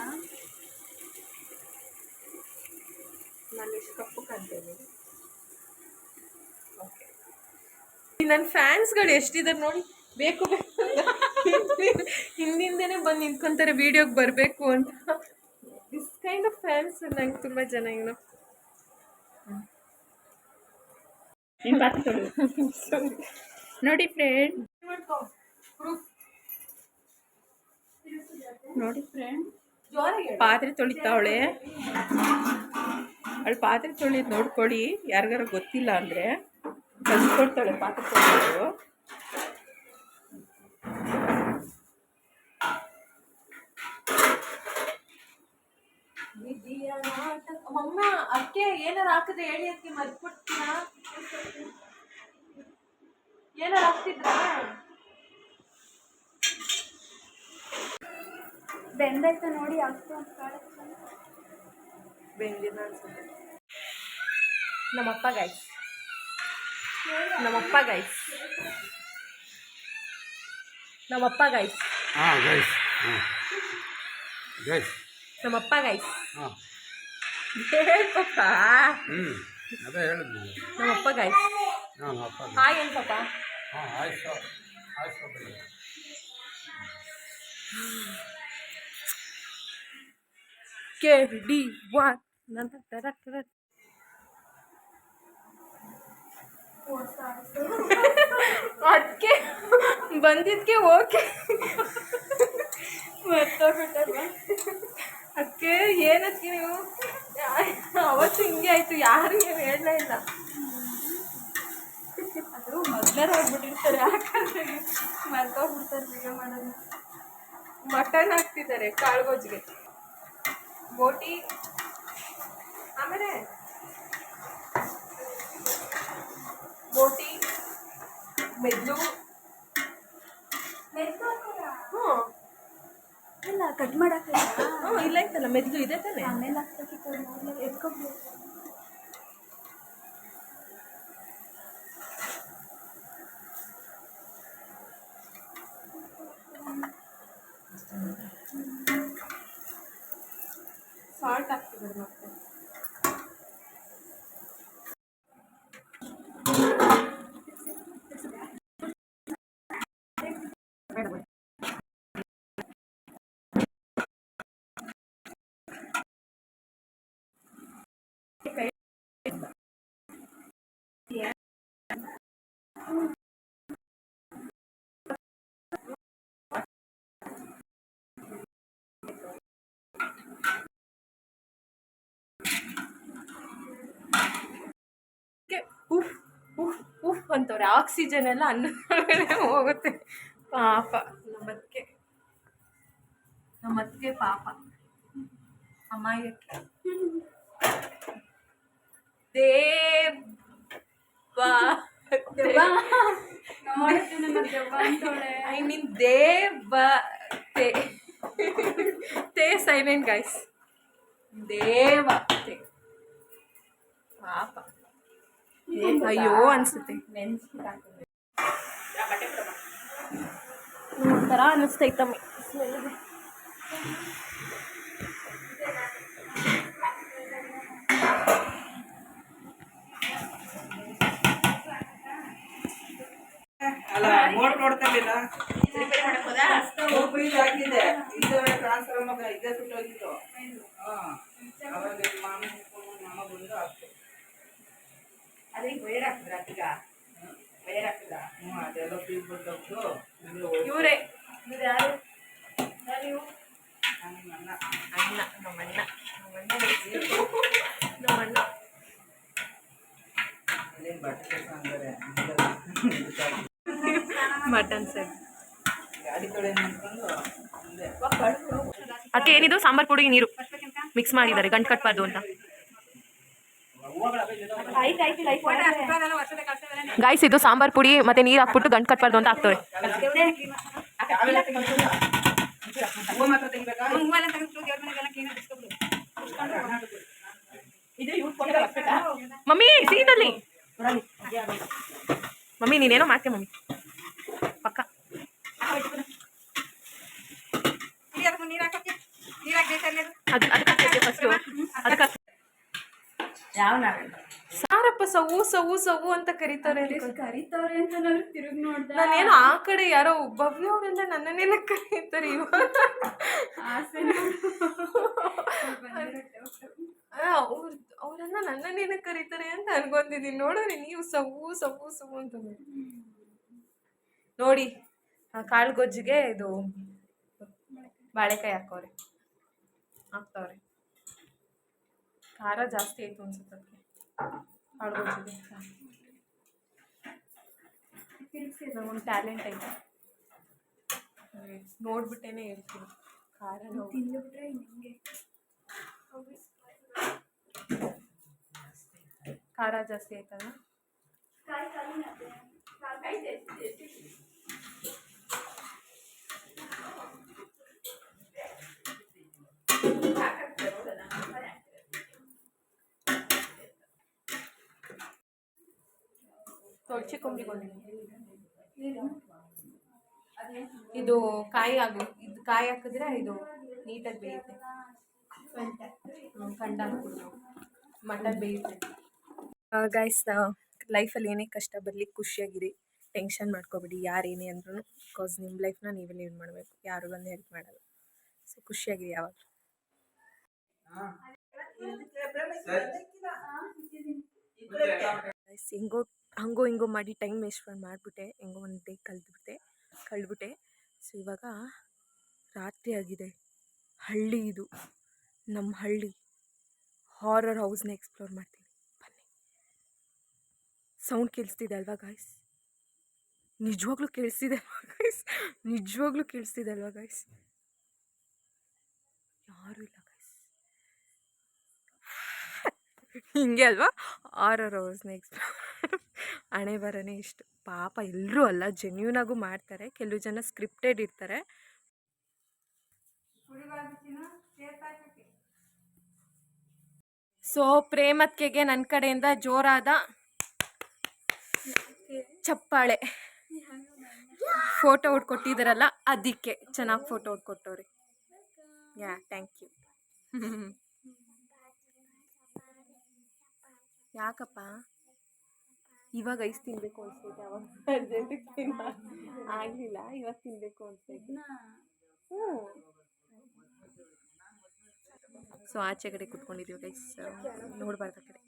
ನಾನು ಎಷ್ಟು ಕಪ್ಪು ಕಾಣ್ತೇನೆ. ಓಕೆ, ನನ್ನ ಫ್ಯಾನ್ಸ್ಗಳು ಎಷ್ಟಿದ್ದಾರೆ ನೋಡಿ. ಬೇಕು ಹಿಂದಿಂದನೇ ಬಂದು ನಿಂತ್ಕೊಂತಾರೆ ವೀಡಿಯೋಗೆ ಬರಬೇಕು ಅಂತ. ದಿಸ್ ಕೈಂಡ್ ಆಫ್ ಫ್ಯಾನ್ಸ್ ನಂಗೆ ತುಂಬ ಜನ ಏನು. ನೋಡಿ ಫ್ರೆಂಡ್, ನೋಡಿ ಫ್ರೆಂಡ್, ಪಾತ್ರೆ ತೊಳಿತಾವಳೆ. ಅವಳು ಪಾತ್ರೆ ತೊಳಿಯೋದು ನೋಡ್ಕೊಳ್ಳಿ. ಯಾರಿಗಾರ ಗೊತ್ತಿಲ್ಲ ಅಂದರೆ ಕಲಿಸ್ಕೊಡ್ತಾಳೆ ಪಾತ್ರೆ ತೊಳೆಯೋದು. ಮಮ್ಮ ಅಕ್ಕೆ ಏನಾರು ಹಾಕಿದ್ರೆ ಹೇಳಿ, ಅಕ್ಕೆ ಮರ್ಕೊಡ್ತೀರಾ? ಏನಾರು ಹಾಕ್ತಿದ್ರಾ? ಬೆಂದೈತೆ ನೋಡಿ ಆಗ್ತು ಅಂತ ಕಾಡುತ್ತೆ. ಬೆಂದಿಲ್ಲ ಅನ್ಸುತ್ತೆ. ನಮ್ಮಪ್ಪ ಗೈಸ್, ನಮ್ಮಪ್ಪ ಗೈಸ್, ನಮ್ಮಪ್ಪ ಗೈಸ್, ಹಾಂ ಗೈಸ್, ಹಾಂ ಗೈಸ್, ನಮ್ಮಪ್ಪ ಗೈಸ್. ಹಾಂ ಹೇಳ್ಪಪ್ಪ, ಅದೇ ಹೇಳಿದ್ವಿ. ನಮ್ಮಪ್ಪ ಗೈಸ್. ಹಾಂ ಅಪ್ಪ. ಹಾಯ್ ಏನು ಪಾಪ? ಹಾಂ ಆಯ್ತು ಆಯ್ತು ಬೆಳಿಗ್ಗೆ. KD1 ಅದಕ್ಕೆ ಬಂದಿದ್ದಕ್ಕೆ ಓಕೆ. ಮರ್ತೋಗ್ಬಿಟ್ಟಲ್ವಾ ಅದಕ್ಕೆ? ಏನಕ್ಕೆ ನೀವು ಅವತ್ತು ಹಿಂಗೆ ಆಯಿತು, ಯಾರು ಏನು ಹೇಳಲೇ ಇಲ್ಲ. ಅದು ಮೊದಲೇ ಹೋಗ್ಬಿಟ್ಟಿರ್ತಾರೆ, ಯಾಕಂದ್ರೆ ಮರ್ತೋಗ್ಬಿಡ್ತಾರೆ ವಿಡಿಯೋ ಮಾಡೋದು. ಮಟನ್ ಹಾಕ್ತಿದ್ದಾರೆ ಕಾಳುಗೋಜಿಗೆ, ಬೋಟಿ, ಆಮೇಲೆ ಬೋಟಿ, ಮೆದ್ದು. ಹ್ಞೂ ಇಲ್ಲ ಕಟ್ ಮಾಡಕ್ಕೆ ಹ್ಞೂ ಇಲ್ಲ ಐತಲ್ಲ ಮೆದ್ದು ಇದೆ ತಾನೆ. ಆಮೇಲೆ ಹಾಕ್ಬೇಕಿತ್ತು, ಎತ್ಕೊಬೇಕು. ಸಾಲ್ಟ್ ಹಾಕ್ತಿದ್ದಾರೆ ಮತ್ತೆ. ಉಫ್ ಉಫ್ ಉಫ್ ಅಂತವ್ರೆ. ಆಕ್ಸಿಜನ್ ಎಲ್ಲ ಅನ್ನೊಳಗಡೆ ಹೋಗುತ್ತೆ ಪಾಪ ನಮ್ಮದಕ್ಕೆ. ನಮ್ಮ ಅತ್ತಿಗೆ ಪಾಪ ಅಮಾಯಕ್ಕೆ ಐ ಮೀನ್ ದೇವತೆ ತೇ ಸೈಲೆಂಟ್ ಗೈಸ್ ದೇವತೆ ಪಾಪ ಅಯ್ಯೋ ಅನ್ಸುತ್ತೆ ಒಂಥರ ಅನ್ನಿಸ್ತೈತಮ್ಮಿ ಸ್ಮೆಲ್ಗೆ ಅಲ್ಲ ನೋಡ್ತಲಿಲ್ಲ ರಿಪೇರಿ ಮಾಡಕ್ ಹೋದ ಹಾಕಿದ್ದೆ ಇದು ಟ್ರಾನ್ಸ್ಫರ್ ಮಗ ಇದ್ದೇ ಸುಟ್ಟು ಹೋಗಿತ್ತು ಅವಾಗ ಮಾಮ ಬಂದು ಹಾಕ್ತು ಅದೇ ವೈರ್ ಹಾಕಿದ್ರ ಈಗ ವೈರ್ ಹಾಕಿದ್ರ ಅದೆಲ್ಲ ಫೀಸ್ ಬಂದದ್ದು ಇವರೇ ಇವ್ರು ಯಾರು ನೀವು ಅಣ್ಣ ಅಣ್ಣ ನಮ್ಮಣ್ಣ ನಮ್ಮಣ್ಣ ಅದೇನು ಬಟ್ಟೆ ಅಂದ್ರೆ ಮಟನ್ ಸರ್ ಗಾಡಿ ತೊಳೆ ನಿಂತ್ಕೊಂಡು ಮುಂದೆ ಅಕ್ಕೆ ಏನಿದು ಸಾಂಬಾರ್ ಪುಡಿ ನೀರು ಮಿಕ್ಸ್ ಮಾಡಿದ್ದಾರೆ ಗಂಟು ಕಟ್ಬಾರ್ದು ಅಂತ ಗಾಯ್ಸ್ ಇದು ಸಾಂಬಾರ್ ಪುಡಿ ಮತ್ತೆ ನೀರು ಹಾಕ್ಬಿಟ್ಟು ಗಂಟು ಕಟ್ಬಾರ್ದು ಅಂತ ಹಾಕ್ತವ್ರೆ ಹೂವು ಮಾತ್ರ ತೆಗಿಬೇಕಾ ಮಮ್ಮಿ ಸೀದಲ್ಲಿ ಮಮ್ಮಿ ನೀನೇನೋ ಮಾಡ್ತೀಯ ಮಮ್ಮಿ ಪಕ್ಕ ಅದಕ್ಕೆ ಯಾವ ಸಾರಪ್ಪ ಸವು ಸವು ಸವು ಅಂತ ಕರೀತಾರೆ ಕರಿತವ್ರೆ ಅಂತ ತಿರುಗಿ ನೋಡ್ದ ನಾನೇನು ಆ ಕಡೆ ಯಾರೋ ಭವ್ಯ ಅವರೆಲ್ಲ ನನ್ನನ್ನೆಲ್ಲ ಕರೀತಾರೆ ಇವಾಗ ಆಸೆ ಅವರೆಲ್ಲ ನನ್ನನ್ನೇನ ಕರೀತಾರೆ ಅಂತ ಅನ್ಕೊಂತಿದ್ದೀನಿ ನೋಡ್ರಿ ನೀವು ಸವು ಸವು ಸವು ಅಂತ ನೋಡಿ ಕಾಳು ಗೊಜ್ಜಿಗೆ ಇದು ಬಾಳೆಕಾಯಿ ಹಾಕ್ತವ್ರೆ ಖಾರ ಜಾಸ್ತಿ ಆಯ್ತು ಅನ್ಸುತ್ತೆ ಅದಕ್ಕೆ ಕಾಳು ಗೊಜ್ಜಿಗೆ ನಗೊಂದು ಟ್ಯಾಲೆಂಟ್ ಐತೆ ನೋಡ್ಬಿಟ್ಟೇನೆ ಹೇಳ್ತೀನಿ ಖಾರ ತಿಂದ್ಬಿಟ್ರೆ ನಿಮಗೆ ಖಾರ ಜಾಸ್ತಿ ಆಯ್ತಲ್ಲ ತೊಳ್ಚಿ ಇದು ಕಾಯಿ ಇದು ಕಾಯಿ ಹಾಕಿದ್ರೆ ಇದು ನೀಟಾಗಿ ಬೇಯುತ್ತೆ ಕಂಡ ಹಾಕ್ಬಿಟ್ಟು ಮಟನ್ ಬೇಯುತ್ತೆ ಗೈಸ್ ಲೈಫಲ್ಲಿ ಏನೇ ಕಷ್ಟ ಬರಲಿ ಖುಷಿಯಾಗಿರಿ ಟೆನ್ಷನ್ ಮಾಡ್ಕೋಬೇಡಿ ಯಾರು ಏನೇ ಅಂದ್ರೂ ಬಿಕಾಸ್ ನಿಮ್ಮ ಲೈಫ್ನ ನೀವೇ ಲೀವ್ ಮಾಡಬೇಕು ಯಾರು ಬಂದು ಹೆಲ್ಪ್ ಮಾಡಲ್ಲ ಸೊ ಖುಷಿಯಾಗಿರಿ ಯಾವಾಗ ಹಂಗೋ ಹಿಂಗೋ ಮಾಡಿ ಟೈಮ್ ವೇಸ್ಟ್ ಮಾಡಿಬಿಟ್ಟೆ ಹೆಂಗೋ ಒಂದು ಡೇ ಕಳೆದ್ಬಿಟ್ಟೆ ಸೊ ಇವಾಗ ರಾತ್ರಿ ಆಗಿದೆ ಹಳ್ಳಿ ಇದು ನಮ್ಮ ಹಳ್ಳಿ ಹಾರರ್ ಹೌಸ್ನ ಎಕ್ಸ್ಪ್ಲೋರ್ ಮಾಡ್ತೀನಿ ಬನ್ನಿ ಸೌಂಡ್ ಕೇಳಿಸ್ತಿದೆ ಅಲ್ವಾ ಗಾಯ್ಸ್ ನಿಜವಾಗ್ಲೂ ಕೇಳಿಸ್ತಿದೆ ಅಲ್ವಾ ಗಾಯ್ಸ್ ಯಾರೂ ಇಲ್ಲ ಗಾಯ್ಸ್ ಹಿಂಗೆ ಅಲ್ವಾ ಹಾರರ್ ಹೌಸ್ನ ಎಕ್ಸ್ಪ್ಲೋರ್ ಹಣೆ ಬರನೇ ಇಷ್ಟು ಪಾಪ ಎಲ್ಲರೂ ಅಲ್ಲ ಜೆನ್ಯೂನಾಗೂ ಮಾಡ್ತಾರೆ ಕೆಲವು ಜನ ಸ್ಕ್ರಿಪ್ಟೆಡ್ ಇರ್ತಾರೆ ಸೊ ಪ್ರೇಮತ್ಕೆಗೆ ನನ್ನ ಕಡೆಯಿಂದ ಜೋರಾದ ಚಪ್ಪಾಳೆ ಫೋಟೋ ಹೊಡ್ಕೊಟ್ಟಿದ್ದಾರಲ್ಲ ಅದಕ್ಕೆ ಚೆನ್ನಾಗಿ ಫೋಟೋ ಹೊಡ್ಕೊಟ್ಟವ್ರಿ ಯಾ ಥ್ಯಾಂಕ್ ಯು ಯಾಕಪ್ಪ ಇವಾಗ ಐಸ್ ತಿನ್ನಬೇಕು ಅನ್ಸ್ತೈತೆ ಅವಾಗ ಅರ್ಜೆಂಟಿಗೆ ಆಗಲಿಲ್ಲ ಇವಾಗ ತಿನ್ನಬೇಕು ಅನ್ಸ್ತೈತೆ ಹ್ಞೂ ಸೊ ಆಚೆ ಕಡೆ ಕುತ್ಕೊಂಡಿದ್ದೀವಿ ಗೈಸ್ ನೋಡಬಾರ್ದು ಆ ಕಡೆ